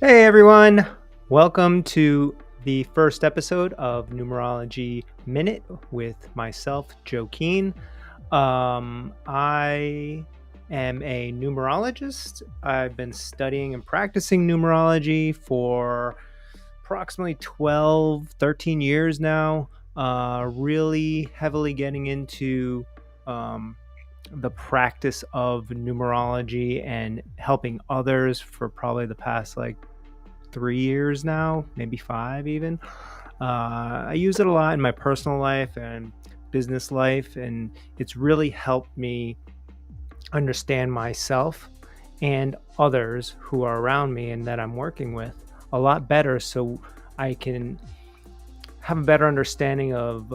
Hey everyone, welcome to the first episode of Numerology Minute with myself, Joe Keen. I am a numerologist. I've been studying and practicing numerology for approximately 13 years now, really heavily getting into the practice of numerology and helping others for probably the past 3 years now, maybe 5 even. I use it a lot in my personal life and business life, and it's really helped me understand myself and others who are around me and that I'm working with a lot better, so I can have a better understanding of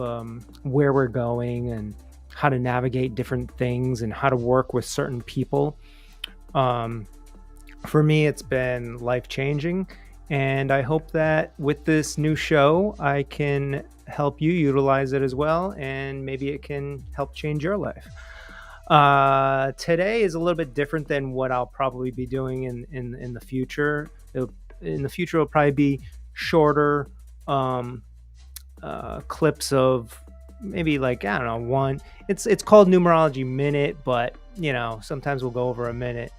where we're going and how to navigate different things and how to work with certain people. For me, it's been life-changing, and I hope that with this new show, I can help you utilize it as well, and maybe it can help change your life. Today is a little bit different than what I'll probably be doing in the future. In the future, it'll probably be shorter clips of maybe one. It's called Numerology Minute, but sometimes we'll go over a minute.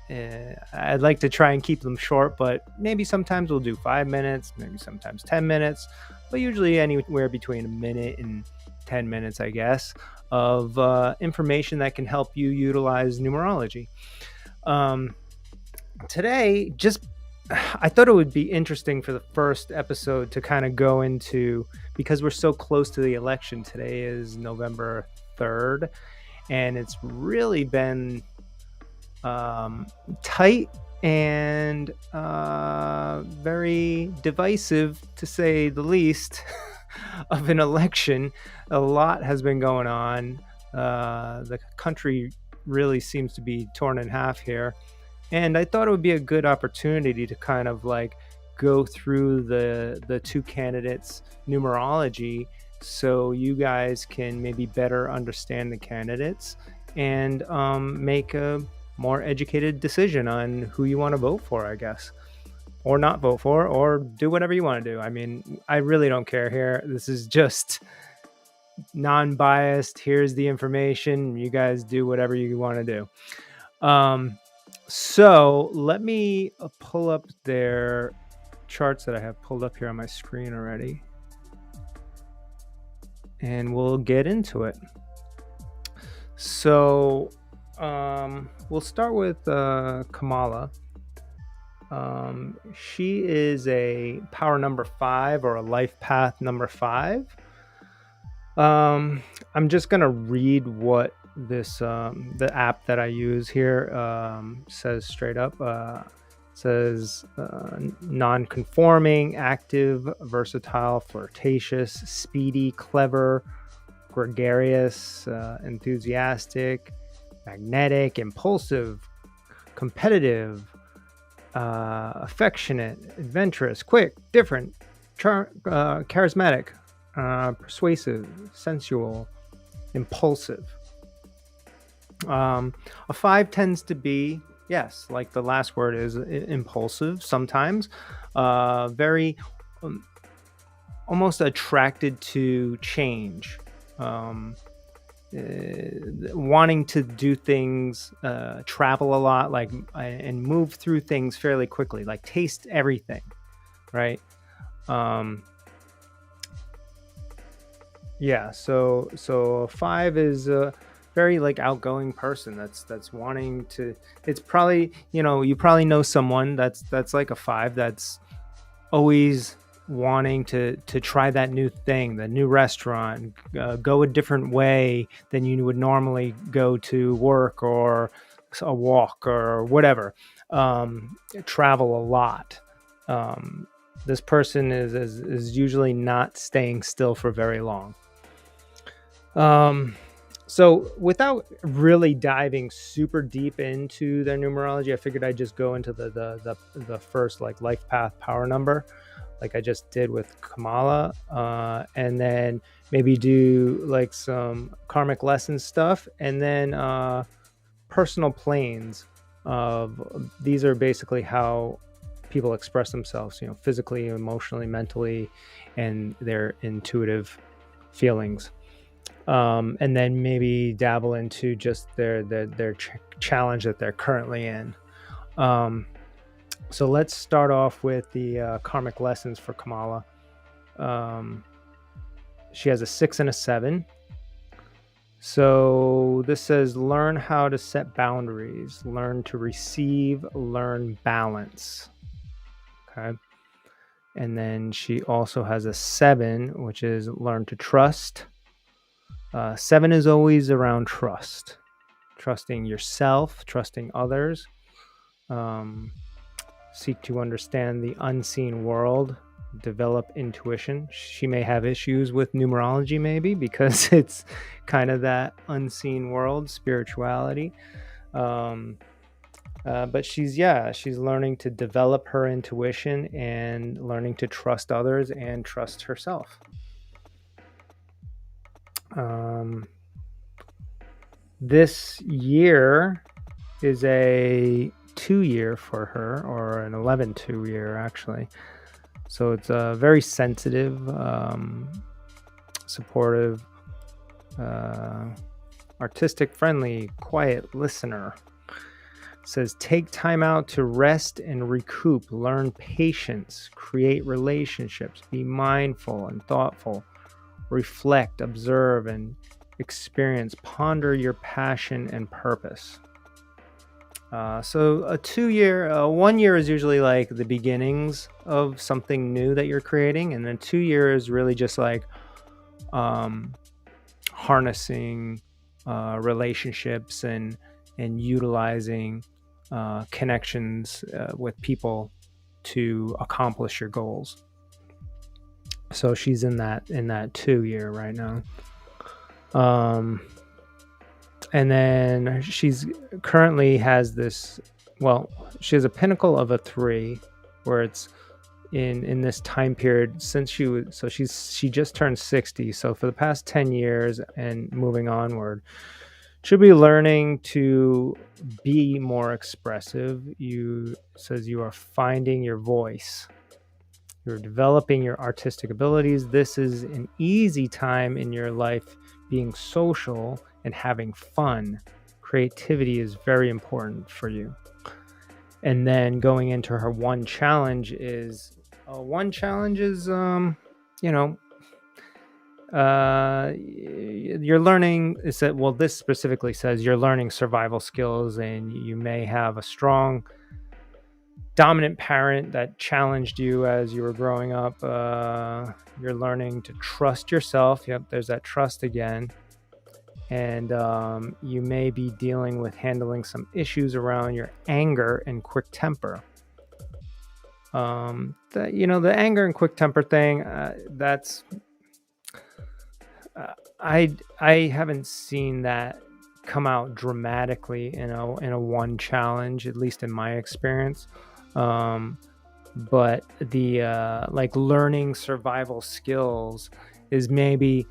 I'd like to try and keep them short, but maybe sometimes we'll do 5 minutes, maybe sometimes 10 minutes, but usually anywhere between a minute and 10 minutes, I guess, of information that can help you utilize numerology. Today, I thought it would be interesting for the first episode to kind of go into, because we're so close to the election. Today is November 3rd, and it's really been tight and very divisive, to say the least, of an election. A lot has been going on. The country really seems to be torn in half here. And I thought it would be a good opportunity to kind of go through the two candidates' numerology, so you guys can maybe better understand the candidates and make a more educated decision on who you want to vote for, I guess, or not vote for, or do whatever you want to do. I mean, I really don't care here. This is just non-biased. Here's the information. You guys do whatever you want to do. So let me pull up their charts that I have pulled up here on my screen already, and we'll get into it. So we'll start with Kamala. She is a power number 5, or a life path number 5. I'm just gonna read what this the app that I use here says straight up. Says non-conforming, active, versatile, flirtatious, speedy, clever, gregarious, enthusiastic, magnetic, impulsive, competitive, affectionate, adventurous, quick, different, charismatic, persuasive, sensual, impulsive. A 5 tends to be, yes, like the last word is, impulsive sometimes, very almost attracted to change, wanting to do things, travel a lot, and move through things fairly quickly, taste everything, right? Yeah, so 5 is very outgoing person that's wanting to. It's probably, you probably know someone that's like a 5 that's always wanting to try that new thing, the new restaurant, go a different way than you would normally go to work or a walk or whatever. Travel a lot. This person is usually not staying still for very long. So without really diving super deep into their numerology, I figured I'd just go into the first life path power number, like I just did with Kamala, and then maybe do some karmic lesson stuff, and then personal planes. These are basically how people express themselves, physically, emotionally, mentally, and their intuitive feelings. And then maybe dabble into just their challenge that they're currently in. So let's start off with the karmic lessons for Kamala. She has a 6 and a 7. So this says learn how to set boundaries, learn to receive, learn balance. Okay. And then she also has a 7, which is learn to trust. 7 is always around trust, trusting yourself, trusting others. Seek to understand the unseen world, develop intuition. She may have issues with numerology, maybe, because it's kind of that unseen world, spirituality. But she's learning to develop her intuition and learning to trust others and trust herself. This year is a 2-year for her, or an 11-2 year actually. So it's a very sensitive, supportive, artistic, friendly, quiet listener. It says take time out to rest and recoup, learn patience, create relationships, be mindful and thoughtful, reflect, observe, and experience, ponder your passion and purpose. So a 2-year, 1 year is usually like the beginnings of something new that you're creating, and then 2 years is really just like harnessing relationships and utilizing connections with people to accomplish your goals. So she's in that 2 year right now. And then she's currently has this, she has a pinnacle of a 3, where it's in this time period since she just turned 60. So for the past 10 years and moving onward, she'll be learning to be more expressive. Says you are finding your voice. You're developing your artistic abilities. This is an easy time in your life, being social and having fun. Creativity is very important for you. And then going into her one challenge is you're learning, this specifically says you're learning survival skills, and you may have a strong dominant parent that challenged you as you were growing up. You're learning to trust yourself. Yep, there's that trust again. And you may be dealing with handling some issues around your anger and quick temper. The anger and quick temper thing, that's I haven't seen that come out dramatically in a one challenge, at least in my experience. But the learning survival skills is maybe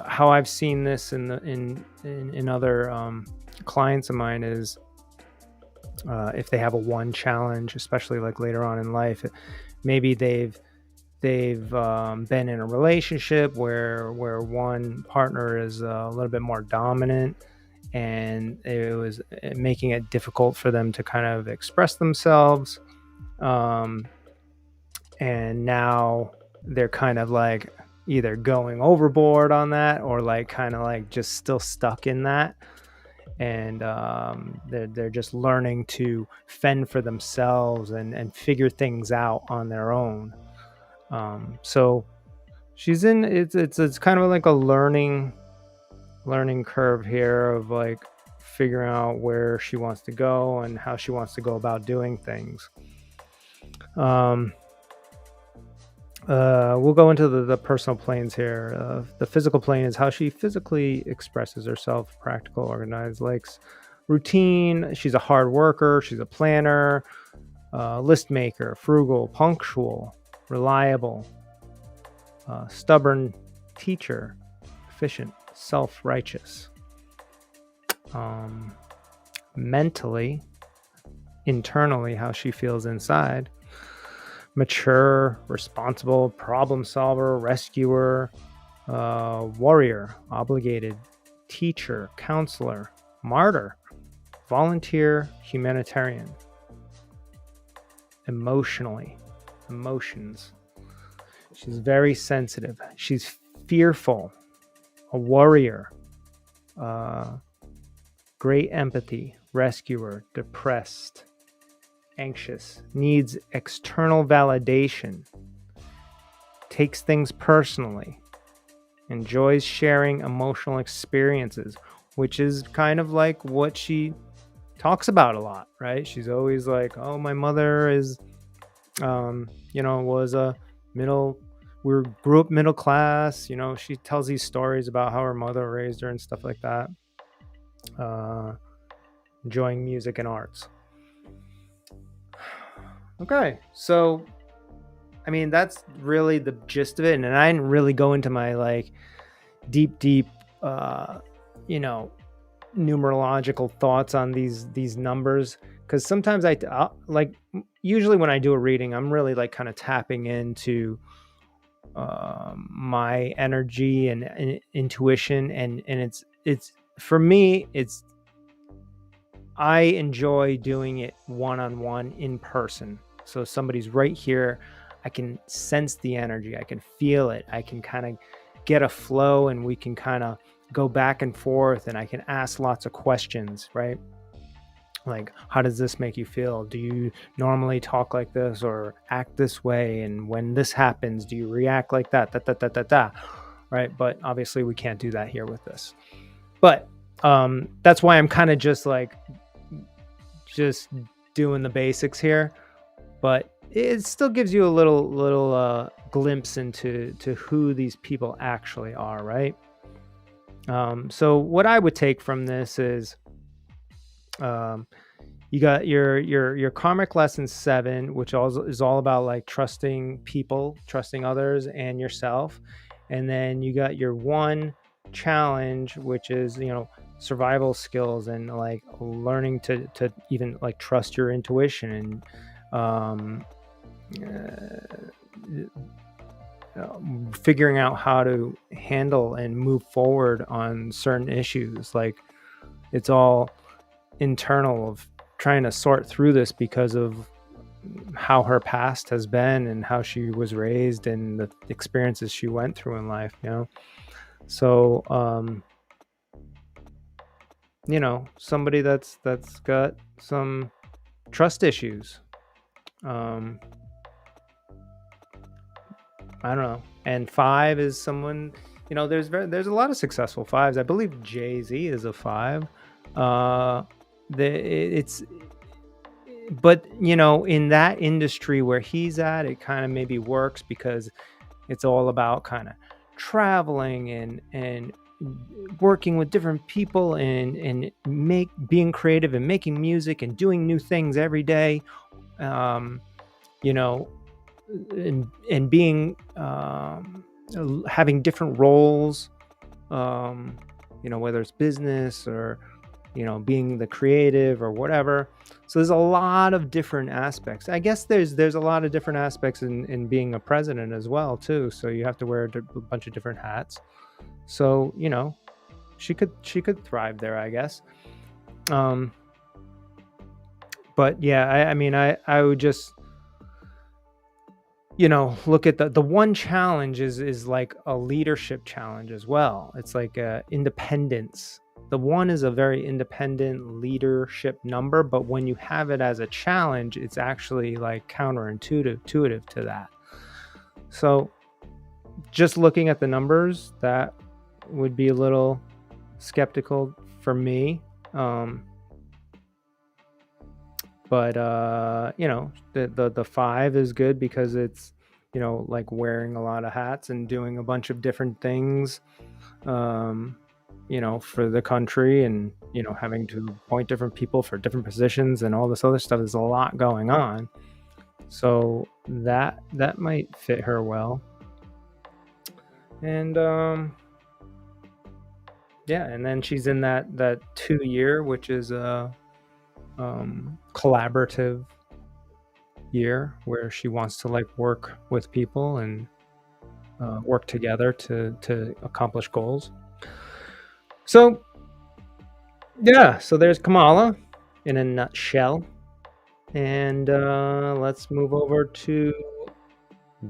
how I've seen this in other clients of mine is if they have a one challenge, especially like later on in life, maybe they've been in a relationship where one partner is a little bit more dominant, and it was making it difficult for them to kind of express themselves. And now they're kind of like either going overboard on that, or like kind of like just still stuck in that. And they're just learning to fend for themselves and figure things out on their own. So she's in it's kind of like a learning curve here of like figuring out where she wants to go and how she wants to go about doing things. We'll go into the personal planes here. The physical plane is how she physically expresses herself: practical, organized, likes routine. She's a hard worker. She's a planner, list maker, frugal, punctual, reliable, stubborn, teacher, efficient, self-righteous. Mentally, internally, how she feels inside. mature, responsible, problem solver, rescuer, warrior, obligated, teacher, counselor, martyr, volunteer, humanitarian. Emotions. She's very sensitive. She's fearful, a warrior, great empathy, rescuer, depressed, anxious, needs external validation, takes things personally, enjoys sharing emotional experiences, which is kind of like what she talks about a lot, right? She's always like, oh, my mother is, was a grew up middle class. She tells these stories about how her mother raised her and stuff like that. Enjoying music and arts. Okay, so I mean, that's really the gist of it. And I didn't really go into my like deep, numerological thoughts on these numbers, because sometimes like usually when I do a reading, I'm really like kind of tapping into my energy and intuition, and it's for me, I enjoy doing it one-on-one in person. So somebody's right here, I can sense the energy, I can feel it, I can kind of get a flow, and we can kind of go back and forth, and I can ask lots of questions, right? Like, how does this make you feel? Do you normally talk like this or act this way? And when this happens, do you react like that? Right? But obviously we can't do that here with this. But that's why I'm kind of just doing the basics here. But it still gives you a little glimpse into who these people actually are, right? So what I would take from this is, you got your karmic lesson 7, which is all about like trusting people, trusting others, and yourself. And then you got your 1 challenge, which is survival skills and like learning to even like trust your intuition and figuring out how to handle and move forward on certain issues. Like, it's all internal of trying to sort through this because of how her past has been and how she was raised and the experiences she went through in life, so somebody that's got some trust issues. I don't know. And 5 is someone, there's a lot of successful 5s. I believe Jay-Z is a 5. But in that industry where he's at, it kind of maybe works because it's all about kind of traveling and working with different people and being creative and making music and doing new things every day, and being having different roles, whether it's business or being the creative or whatever. So there's a lot of different aspects. I guess there's a lot of different aspects in being a president as well too. So you have to wear a bunch of different hats. So she could thrive there, I guess. But yeah, I mean, I would just look at the 1 challenge is like a leadership challenge as well. It's like independence. The 1 is a very independent leadership number, but when you have it as a challenge, it's actually like counterintuitive to that. So just looking at the numbers, that would be a little skeptical for me. But the 5 is good because it's like wearing a lot of hats and doing a bunch of different things, for the country, and having to appoint different people for different positions and all this other stuff. There's a lot going on, so that might fit her well. And and then she's in that 2 year, which is collaborative, year where she wants to like work with people and work together to accomplish goals. So yeah, so there's Kamala in a nutshell. And let's move over to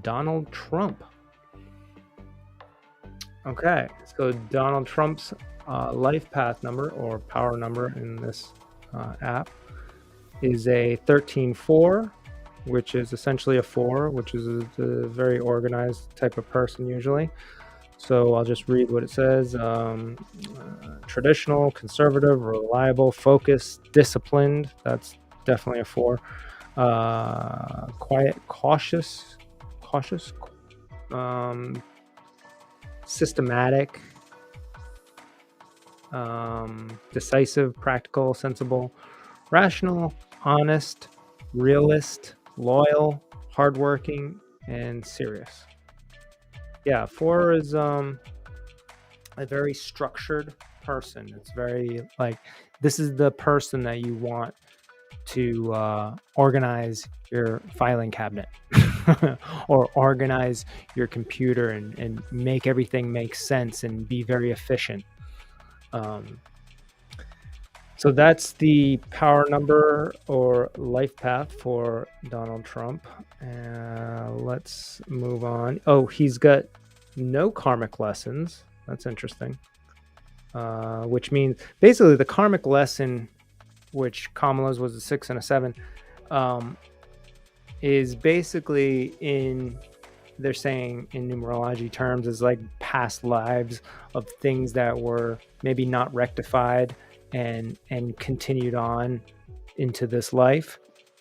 Donald Trump. Okay, so Donald Trump's life path number, or power number in this app, is a 13-4, which is essentially a 4, which is a very organized type of person usually. So I'll just read what it says. Traditional, conservative, reliable, focused, disciplined. That's definitely a 4. Quiet, cautious, systematic, decisive, practical, sensible, rational, honest, realist, loyal, hardworking, and serious. Yeah, 4 is a very structured person. It's very like, this is the person that you want to organize your filing cabinet or organize your computer and make everything make sense and be very efficient. So that's the power number or life path for Donald Trump. Let's move on. Oh, he's got no karmic lessons. That's interesting. Which means basically the karmic lesson, which Kamala's was a 6 and a 7, is basically they're saying in numerology terms is like past lives of things that were maybe not rectified and continued on into this life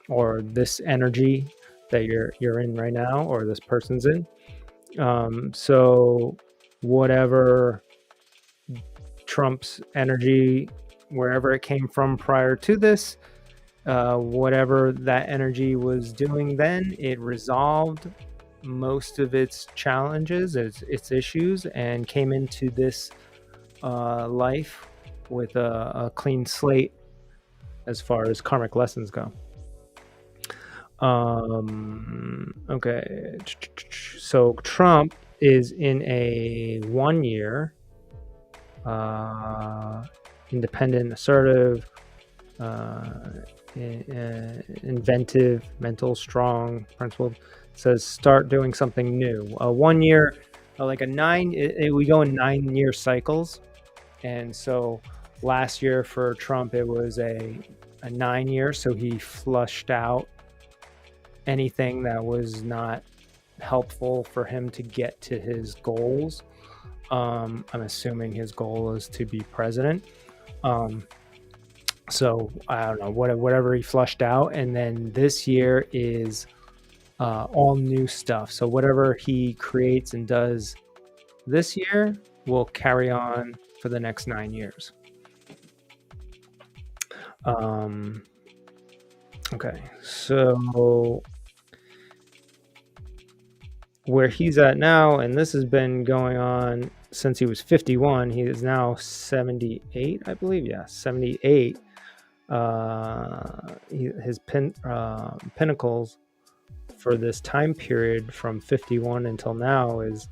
or this energy that you're in right now, or this person's in. So whatever Trump's energy, wherever it came from prior to this, whatever that energy was doing then, it resolved most of its challenges, its issues, and came into this life with a clean slate as far as karmic lessons go. Okay, so Trump is in a 1 year independent, assertive, inventive, mental, strong, principled. It says start doing something new. 1 year, like a 9, we go in 9-year cycles. And so last year for Trump, it was a 9 year. So he flushed out anything that was not helpful for him to get to his goals. I'm assuming his goal is to be president. So I don't know, whatever he flushed out. And then this year is all new stuff. So whatever he creates and does this year will carry on for the next 9 years. Okay, so where he's at now, and this has been going on since he was 51, he is now 78, I believe. Yeah, 78. His pinnacles for this time period from 51 until now is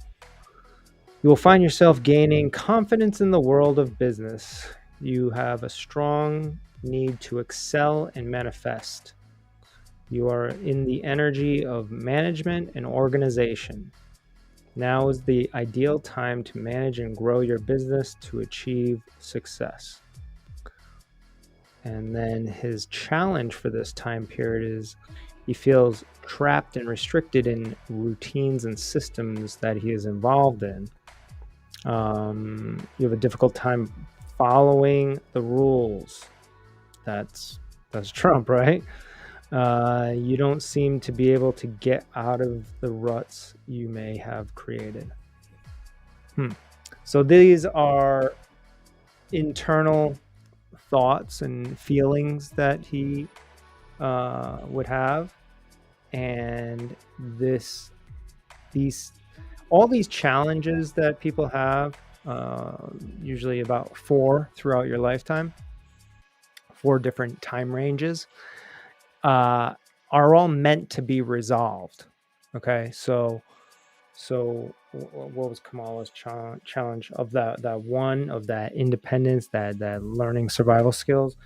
you will find yourself gaining confidence in the world of business. You have a strong need to excel and manifest. You are in the energy of management and organization. Now is the ideal time to manage and grow your business to achieve success. And then his challenge for this time period is he feels trapped and restricted in routines and systems that he is involved in. You have a difficult time following the rules. That's Trump, right? You don't seem to be able to get out of the ruts you may have created. So these are internal thoughts and feelings that he would have, and all these challenges that people have, usually about 4 throughout your lifetime, 4 different time ranges, are are all meant to be resolved. Okay, so what was Kamala's challenge of that independence, that learning survival skills?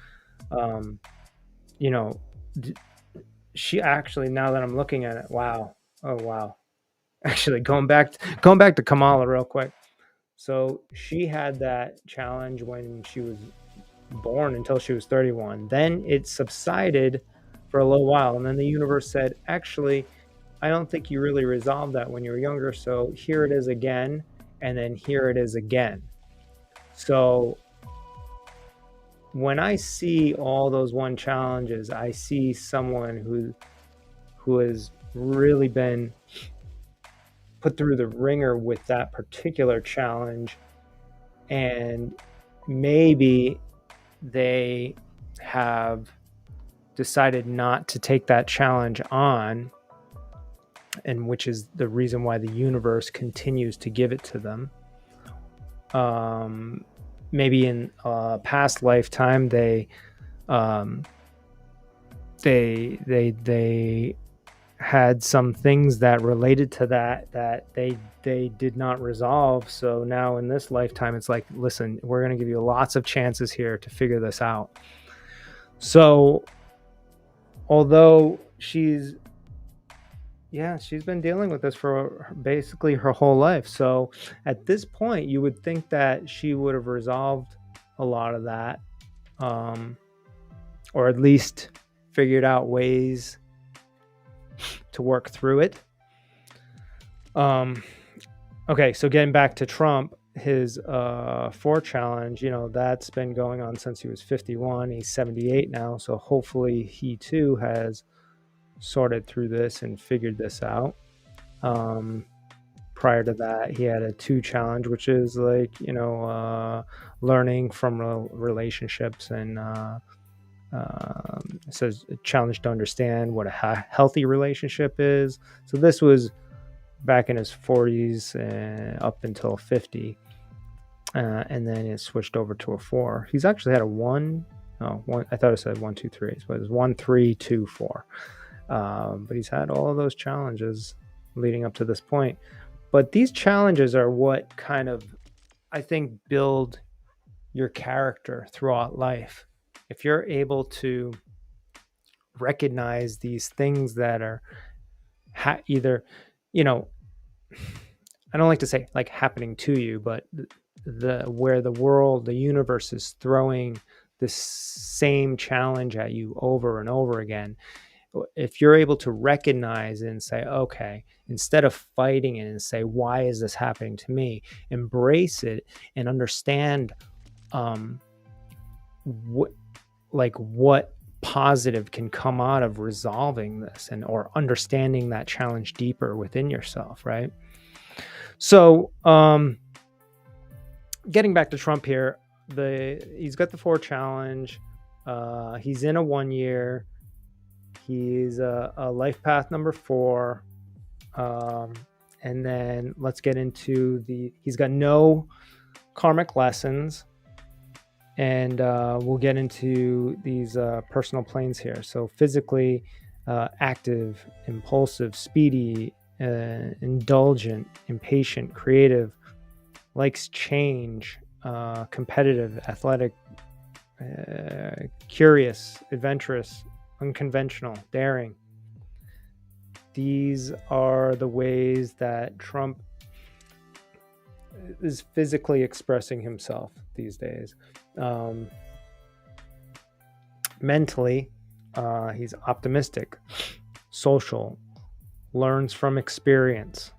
You know, she actually, now that I'm looking at it, wow, oh wow, actually going back to Kamala real quick. So she had that challenge when she was born until she was 31. Then it subsided for a little while, and then the universe said, actually, I don't think you really resolved that when you were younger, so here it is again, and then here it is again. So when I see all those one challenges, I see someone who has really been put through the ringer with that particular challenge, and maybe they have decided not to take that challenge on, and which is the reason why the universe continues to give it to them. Maybe in a past lifetime they had some things that related to that they did not resolve. So now in this lifetime, it's like, listen, we're going to give you lots of chances here to figure this out. So although she's been dealing with this for basically her whole life. So at this point, you would think that she would have resolved a lot of that, or at least figured out ways to work through it. Okay, so getting back to Trump, his 4 challenge, that's been going on since he was 51. He's 78 now, so hopefully he too has sorted through this and figured this out. Prior to that, he had a 2 challenge, which is like, learning from relationships, and it says a challenge to understand what a healthy relationship is. So this was back in his 40s up until 50, and then it switched over to a 4. He's actually had a 1. I thought it said 1, 2, 3. So it was 1, 3, 2, 4. But he's had all of those challenges leading up to this point. But these challenges are what kind of, I think, build your character throughout life. If you're able to recognize these things that are either, I don't like to say like happening to you, but where the world, the universe is throwing this same challenge at you over and over again. If you're able to recognize it and say, okay, instead of fighting it and say, why is this happening to me? Embrace it and understand what positive can come out of resolving this, or understanding that challenge deeper within yourself, right? So getting back to Trump here, he's got the 4 challenge. He's in a 1 year. He's a life path number 4. And then let's get into he's got no karmic lessons. And we'll get into these personal planes here. So physically active, impulsive, speedy, indulgent, impatient, creative, likes change, competitive, athletic, curious, adventurous, unconventional, daring. These are the ways that Trump is physically expressing himself these days. Mentally, he's optimistic, social, learns from experience,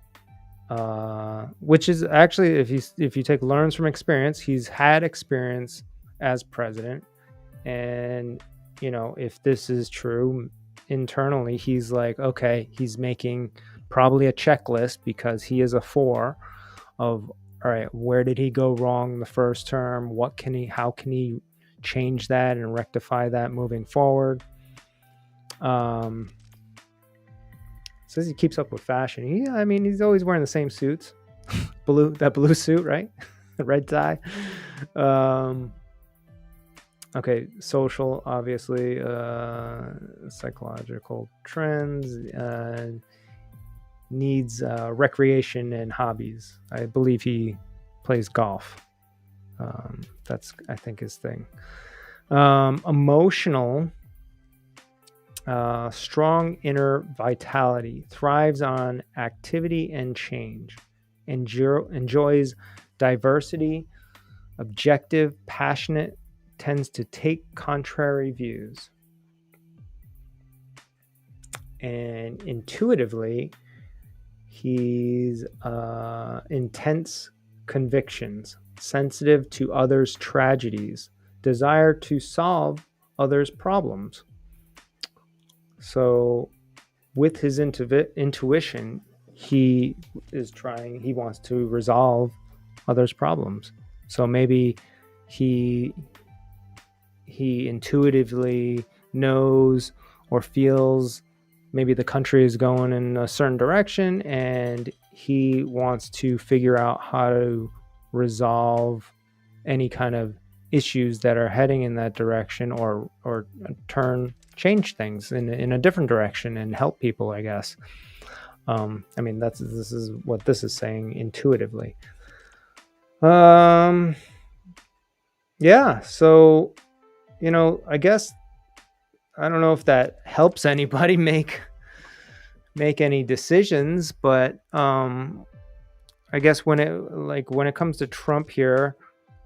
which is actually, if you take learns from experience, he's had experience as president. And if this is true, internally he's like, okay, he's making probably a checklist, because he is a 4 of, all right, where did he go wrong the first term? How can he change that and rectify that moving forward? Says he keeps up with fashion. He's always wearing the same suits. That blue suit, right? The red tie. Okay, social, obviously, psychological trends, needs recreation and hobbies. I believe he plays golf. That's, I think, his thing. Emotional, strong inner vitality, thrives on activity and change, enjoys diversity, objective, passionate, tends to take contrary views. And intuitively, he's intense convictions, sensitive to others' tragedies, desire to solve others' problems. So, with his intuition, he he wants to resolve others' problems. So maybe he intuitively knows or feels maybe the country is going in a certain direction, and he wants to figure out how to resolve any kind of issues that are heading in that direction, or change things in a different direction and help people, I guess. I mean, this is what this is saying intuitively. Yeah, so, I guess, I don't know if that helps anybody make any decisions, but I guess when it comes to Trump here,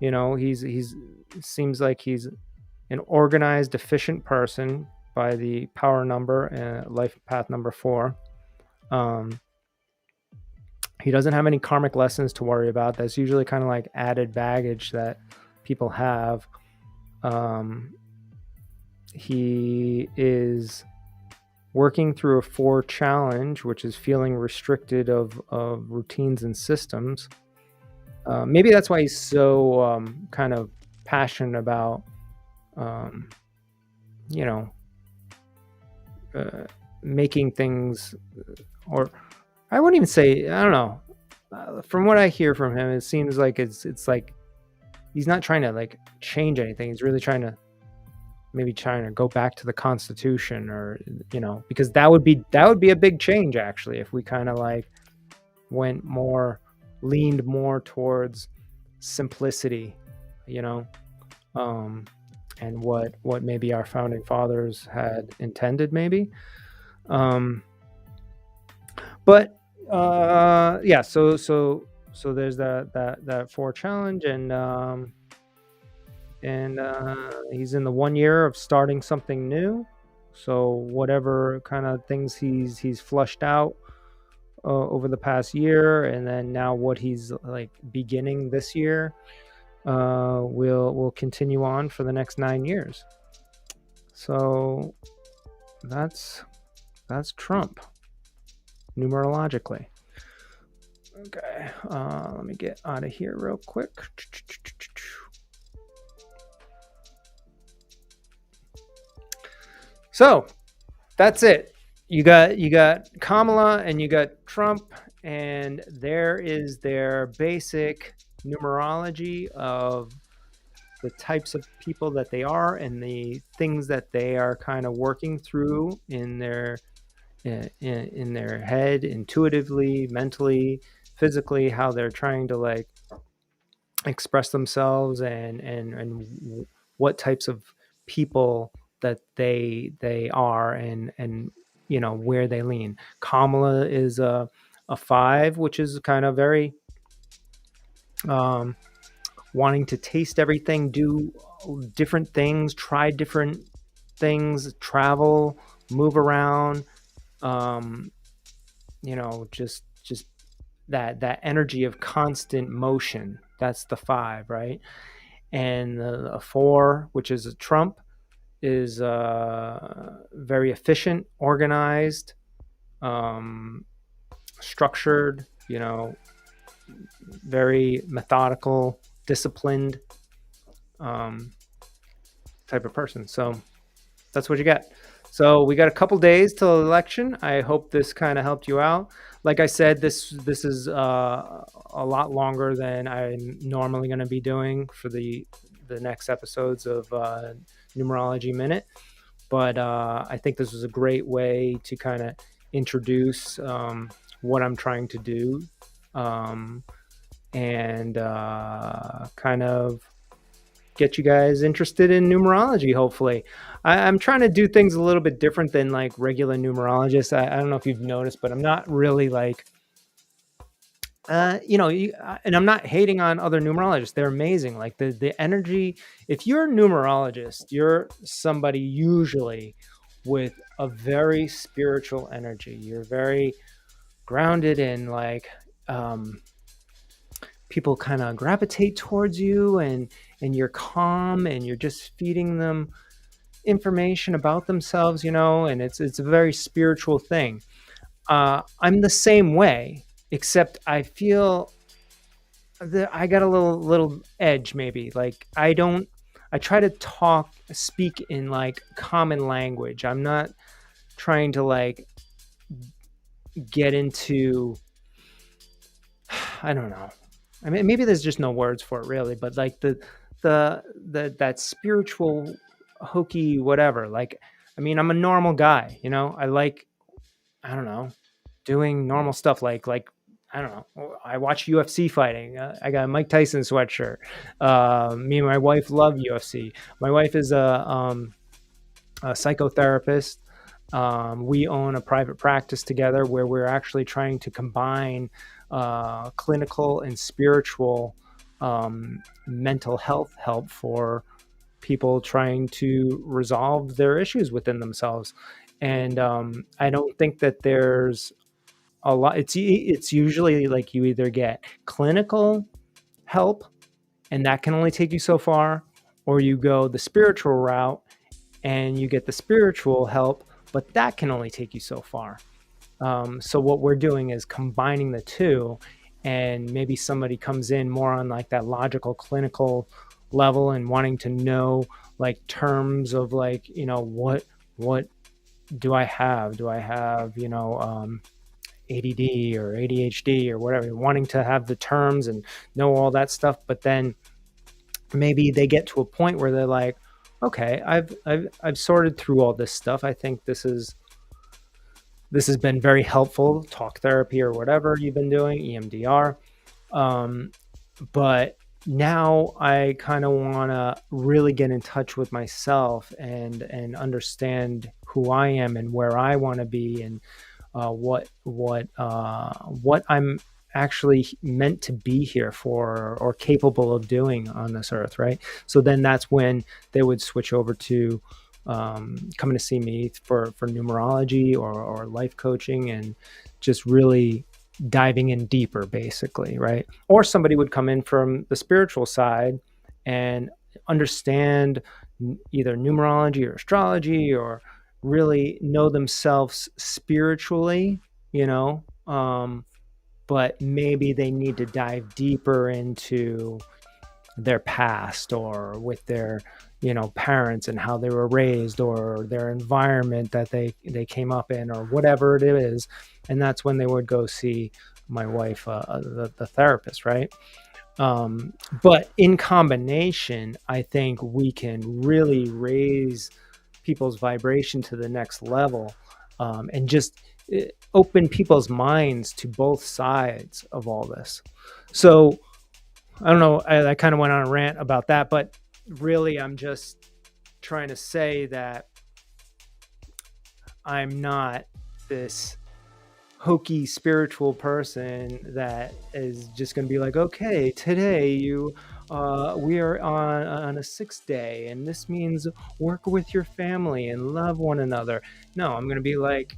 he's seems like he's an organized, efficient person by the power number, life path number 4. He doesn't have any karmic lessons to worry about. That's usually kind of like added baggage that people have. He is working through a 4 challenge, which is feeling restricted of routines and systems. Maybe that's why he's so kind of passionate about, making things, or I wouldn't even say, I don't know. From what I hear from him, it seems like it's like he's not trying to like change anything. He's really trying to go back to the Constitution, or because that would be a big change, actually, if we kind of like leaned more towards simplicity, and what maybe our founding fathers had intended, maybe. But yeah, so there's that 4 challenge, and he's in the 1 year of starting something new. So whatever kind of things he's flushed out over the past year, and then now what he's like beginning this year, will continue on for the next 9 years. So that's Trump, numerologically. Okay, let me get out of here real quick. So that's it. You got Kamala and you got Trump, and there is their basic numerology of the types of people that they are and the things that they are kind of working through in their head, intuitively, mentally, physically, how they're trying to like express themselves, and what types of people that they are, and where they lean. Kamala is a 5, which is kind of very wanting to taste everything, do different things, try different things, travel, move around, just that energy of constant motion. That's the 5, right? And the 4, which is a Trump, is very efficient, organized, structured, very methodical, disciplined type of person. So that's what you got. So we got a couple days till election. I hope this kind of helped you out. Like I said, this is a lot longer than I'm normally going to be doing for the the next episodes of Numerology Minute. But I think this was a great way to kind of introduce what I'm trying to do, um, and kind of get you guys interested in numerology. Hopefully, I'm trying to do things a little bit different than like regular numerologists. I don't know if you've noticed, but I'm not really like and I'm not hating on other numerologists. They're amazing. Like the energy. If you're a numerologist, you're somebody usually with a very spiritual energy. You're very grounded and like people kind of gravitate towards you, and you're calm and you're just feeding them information about themselves, and it's a very spiritual thing. I'm the same way, except I feel that I got a little edge, maybe. Like I try to speak in like common language. I'm not trying to like get into, I don't know. I mean, maybe there's just no words for it really, but like the that spiritual hokey whatever. Like, I mean, I'm a normal guy, I like, I don't know, doing normal stuff like I don't know. I watch UFC fighting. I got a Mike Tyson sweatshirt. Me and my wife love UFC. My wife is a psychotherapist. We own a private practice together where we're actually trying to combine clinical and spiritual mental health help for people trying to resolve their issues within themselves. And I don't think that there's a lot. It's usually like you either get clinical help, and that can only take you so far, or you go the spiritual route and you get the spiritual help, but that can only take you so far. So what we're doing is combining the two, and maybe somebody comes in more on like that logical clinical level and wanting to know like terms of like, what do I have? Do I have, ADD or ADHD or whatever, wanting to have the terms and know all that stuff. But then maybe they get to a point where they're like, okay, I've sorted through all this stuff. I think this has been very helpful, talk therapy or whatever you've been doing, EMDR. But now I kind of want to really get in touch with myself and understand who I am and where I want to be, and what I'm actually meant to be here for, or capable of doing on this earth, right? So then that's when they would switch over to coming to see me for numerology or life coaching, and just really diving in deeper, basically, right? Or somebody would come in from the spiritual side and understand either numerology or astrology, or really know themselves spiritually, but maybe they need to dive deeper into their past, or with their parents and how they were raised, or their environment that they came up in, or whatever it is. And that's when they would go see my wife, the therapist, right? But in combination, I think we can really raise people's vibration to the next level, and just open people's minds to both sides of all this. So I don't know, I kind of went on a rant about that, but really I'm just trying to say that I'm not this hokey spiritual person that is just going to be like, okay, today we are on a 6th day, and this means work with your family and love one another. No, I'm going to be like,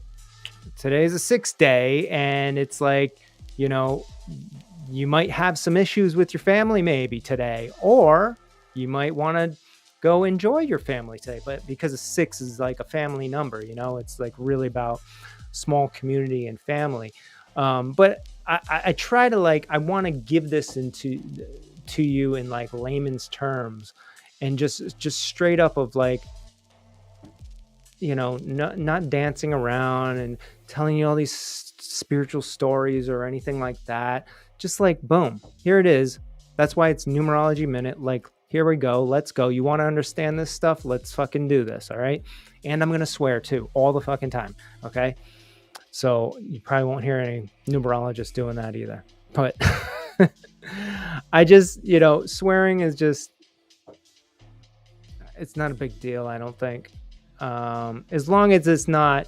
today's a 6th day, and it's like, you might have some issues with your family maybe today, or you might want to go enjoy your family today. But because a 6 is like a family number, it's like really about small community and family. But I try to I want to give this to you in like layman's terms, and just straight up of like, not dancing around and telling you all these spiritual stories or anything like that. Just like, boom, here it is. That's why it's Numerology Minute. Like, Here we go. Let's go. You want to understand this stuff? Let's fucking do this. All right. And I'm going to swear too, all the fucking time. Okay. So you probably won't hear any numerologists doing that either. But I just, swearing is just, it's not a big deal, I don't think. As long as it's not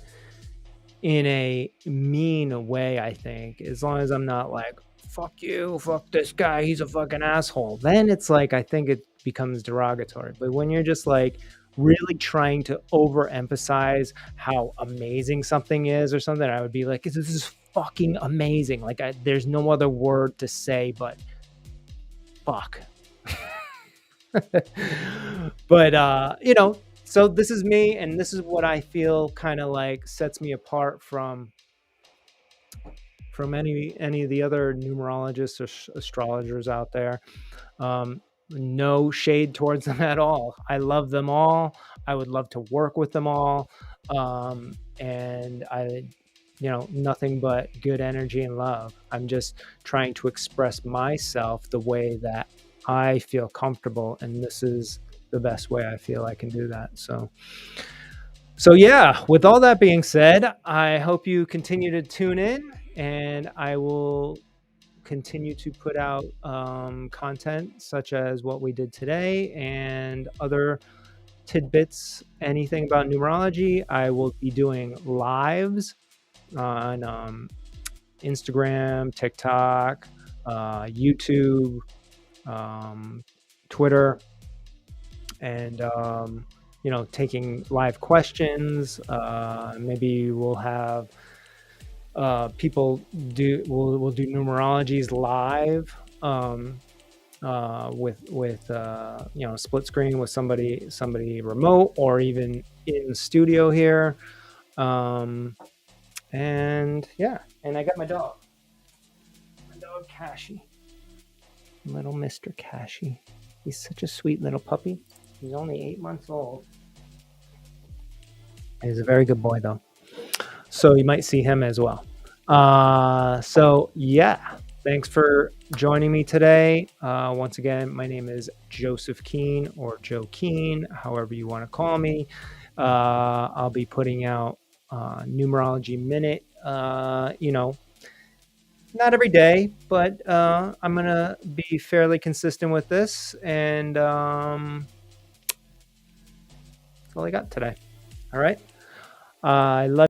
in a mean way, I think. As long as I'm not like, fuck you, fuck this guy, he's a fucking asshole. Then it's like, I think it becomes derogatory. But when you're just like really trying to overemphasize how amazing something is or something, I would be like, this is fucking amazing. Like, there's no other word to say but fuck. But so this is me, and this is what I feel kind of like sets me apart from any of the other numerologists or astrologers out there. No shade towards them at all. I love them all. I would love to work with them all. And nothing but good energy and love. I'm just trying to express myself the way that I feel comfortable, and this is the best way I feel I can do that. So yeah, with all that being said, I hope you continue to tune in, and I will continue to put out content such as what we did today and other tidbits, anything about numerology. I will be doing lives on Instagram, TikTok, YouTube, Twitter, and taking live questions. Maybe we'll have people we'll do numerologies live with split screen with somebody remote or even in studio here. And I got my dog Kashi, little Mr. Kashi. He's such a sweet little puppy. He's only 8 months old. He's a very good boy though, so you might see him as well. So yeah, thanks for joining me today. Once again, my name is Joseph Keene, or Joe Keene, however you want to call me. I'll be putting out Numerology Minute, not every day, but I'm going to be fairly consistent with this. And that's all I got today. All right. I love